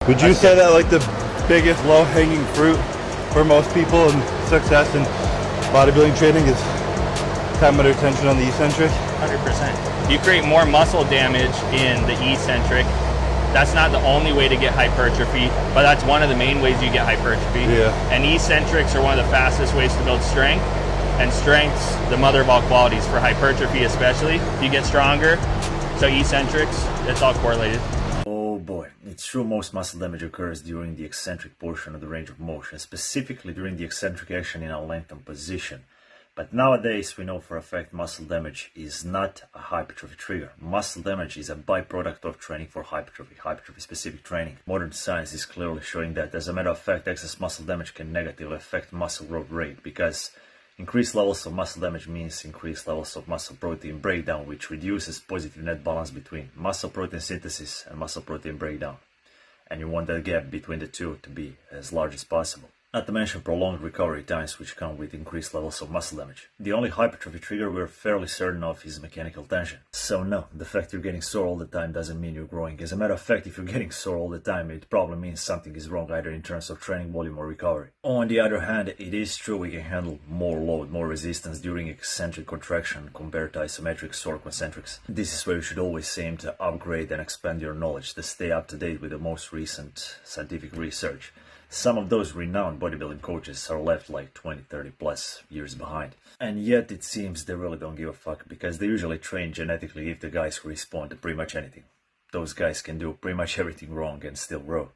Would you say that like the biggest low-hanging fruit for most people in success in bodybuilding training is time under tension on the eccentric? 100%. You create more muscle damage in the eccentric. That's not the only way to get hypertrophy, but that's one of the main ways you get hypertrophy. Yeah. And eccentrics are one of the fastest ways to build strength. And strength's the mother of all qualities for hypertrophy, especially. You get stronger. So eccentrics, it's all correlated. Oh boy, it's true most muscle damage occurs during the eccentric portion of the range of motion, specifically during the eccentric action in a lengthened position. But nowadays we know for a fact muscle damage is not a hypertrophy trigger. Muscle damage is a byproduct of training for hypertrophy, hypertrophy-specific training. Modern science is clearly showing that. As a matter of fact, excess muscle damage can negatively affect muscle growth rate because increased levels of muscle damage means increased levels of muscle protein breakdown, which reduces positive net balance between muscle protein synthesis and muscle protein breakdown. And you want that gap between the two to be as large as possible. Not to mention prolonged recovery times, which come with increased levels of muscle damage. The only hypertrophy trigger we're fairly certain of is mechanical tension. So no, the fact you're getting sore all the time doesn't mean you're growing. As a matter of fact, if you're getting sore all the time, it probably means something is wrong either in terms of training volume or recovery. On the other hand, it is true we can handle more load, more resistance during eccentric contraction compared to isometrics or concentrics. This is where you should always aim to upgrade and expand your knowledge to stay up to date with the most recent scientific research. Some of those renowned bodybuilding coaches are left like 20, 30 plus years behind. And yet it seems they really don't give a fuck because they usually train genetically if the guys who respond to pretty much anything. Those guys can do pretty much everything wrong and still grow.